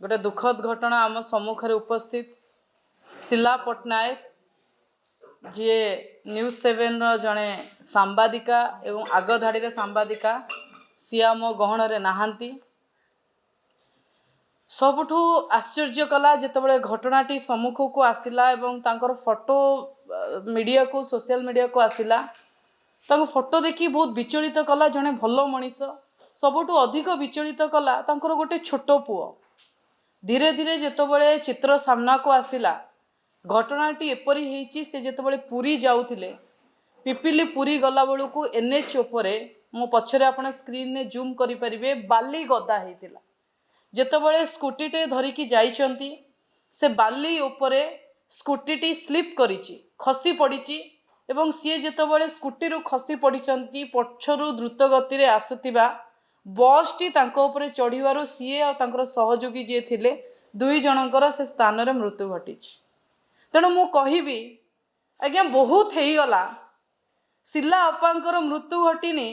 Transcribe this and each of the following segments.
गोटे दुखद घटना आम सम्मुखें उपस्थित शिला पट्टनायक जी न्यूज7 जड़े सांबादिका एवं आगधाड़ी सांबादिका सी आम गहन नहांती सबुठू आश्चर्य कला जितेबाला घटनाटी सम्मुख को आसला एवं तांकर फोटो मीडिया को सोशल मीडिया को आसला फोटो देखी बहुत विचलित कला जड़े भल मनीष सबुठू अधिक विचलित कला तांकर गोटे छोट पुओ धीरे धीरे जितेबाला चित्र सामना को आसला घटनाटी एपरी होईची से जितेबाला पुरी जाउथिले पिपिली पुरी गला बेलू को एनएच उपरे मो पछरे आपण स्क्रीन ने जूम करि परिबे बाली गदा हेतिला जितेबाला स्कूटीटे धरिकी जाइचंती से बाली उपरे स्कूटीटी स्लिप करिची खसी पड़ीची एवं सी जितेबाला स्कूटी रु खसी पड़ीचंती पछरु द्रुत गति रे आसुतिबा बस टी तांको उपरे चढ़ीवारु सीए और तांकर सहयोगी जे थिले दुई जनकर से स्थान रे मृत्यु घटिची। तेणु मु कहिबी आज्ञा बहुत हेगला शिला अपांकर मृत्यु घटिनी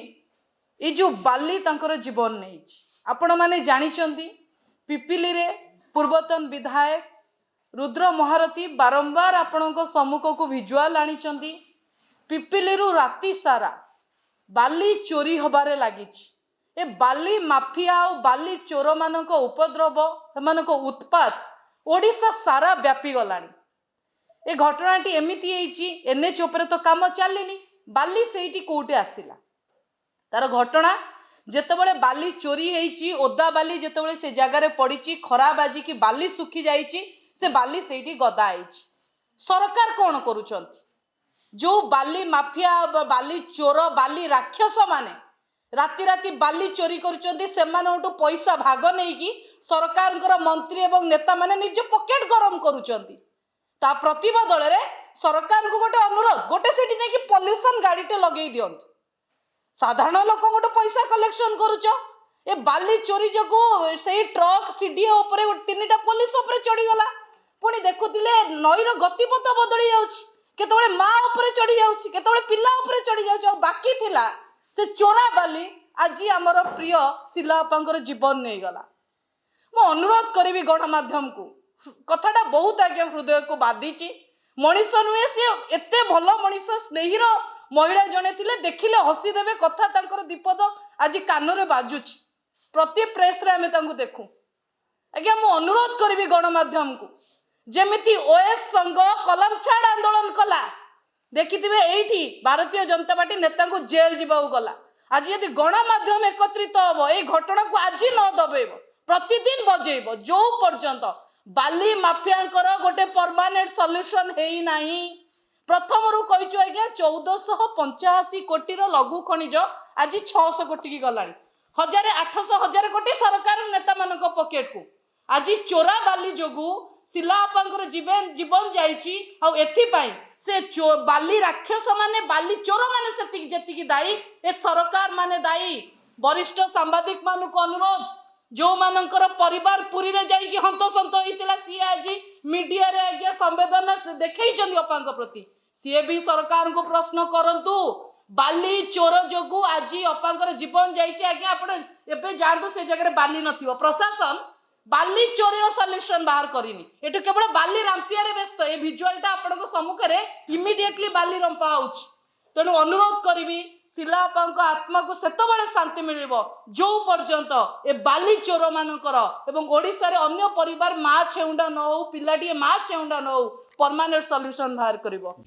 ये जो बाली तांकर जीवन नहीं आपण माने जानिचंती पिपिली रे पूर्वतन विधायक रुद्र महारथी बारंबार आपणको सम्मुख को विजुआल आनिचंती पिपिली रु राति सारा बाली चोरी हबारे लागिची ए बाली माफिया और बाली चोर मानक उपद्रव एमानक उत्पात ओडिशा सारा व्यापी गलानी। ए घटनाटी एमिति एइची एनएच उपरे तो काम चलिनी बाली सेठी कोउटे आसिला तार घटना जेतेबेले बाली चोरी हेइची ओदा बाली जेतेबेले से जगह रे पड़ीची खरा बाजी की बाली सुखी जाइची से बाली सेठी गदा आइची। सरकार कोन करूचंती जो बाली माफिया बाली चोर बाली राक्षस माने राति राति बाली चोरी करुचंती सेमानोटू पैसा भाग नहीं कि सरकार मंत्री एवं नेता माने निज पॉकेट गरम करुचंती ता प्रतिबदल रे सरकार को गोटे अनुरोध गोटे सेठी नै कि पॉल्यूशन गाड़ीटे लगे दियंतु साधारण लोक गोटे पैसा कलेक्शन करुच ए बाली चोरी जगो से ट्रक सीडीए ऊपर तीनटा पुलिस ऊपर चढ़ी गला पुणी देखुतिले नईर गतिपथ बदली जाउछि केतबेले माँ ऊपर चढ़ी जाउछि केतबेले पिला ऊपर चढ़ी जाउछि बाकी थिला से चोरा बाली आज आमर प्रिय शिला अपांकर जीवन नहीं गला। मो अनुरोध करी गणमाध्यम को कथाटा बहुत आज्ञा हृदय को बाधिची मनीष नुहे सी एते भल मनीष स्नेहीर महिला जड़े थिले देखिले हसी देवे कथा तांकर दीपद आज कान रे बाजुची प्रति प्रेस रे आमे तांको देखू आज्ञा मो अनुरोध करी गणमाध्यम को जेमिति ओएस संघ कलम छाड़ आंदोलन कला देखिथिबे एठी भारतीय जनता पार्टी नेता को जेल जीवाऊ गला आज यदि गणमाध्यम एकत्रित हम ए घटना को आज न दबेब प्रतिदिन बजेब जो पर्यंत बाली माफियांकर गोटे परमानेंट सॉल्यूशन हेई नाही प्रथम रु कहिचो आज्ञा 1485 कोटी रो लघु खनिज आज 600 कोटी की गलानी 1800 कोटी सरकार नेता मानक पॉकेट को आज चोरा बाली जोगु शिला अपांकर जीवन जाइची आ एथि पई से बाली राक्षस माने बाली चोर माने सेतिक जेतिकी दायी ए सरकार माने दायी। वरिष्ठ सांबादिक मानक अनुरोध जो मानकर परिवार पुरी रे जाई कि हंतसंत होइतिला सी आज मीडिया रे आज्ञा संवेदना देखैचंदी अपांक प्रति सी भी सरकार को प्रश्न करंतु बाली चोर जोगु आज अपांकर जीवन जाइची आज्ञा आपण एबे जानतो से जगह रे बाली नथिबो प्रशासन बाली चोरीर सॉल्यूशन बाहर करिनी एटु केवल बाली रांपिया रे व्यस्त ए विजुअलटा आपनको सम्मुख रे इमिडिएटली बाली रंपा आउछ। तेणु अनुरोध करिवि शिला अपांक आत्मा को सेतबेले शांति मिलिबो जो पर्यंत ए बाली चोर मानकर एवं ओडिसा रे अन्य परिवार माँ छेउंडा न हो पिलाटिए माँ छेउंडा न हो परमानेंट सॉल्यूशन बाहर करिवो।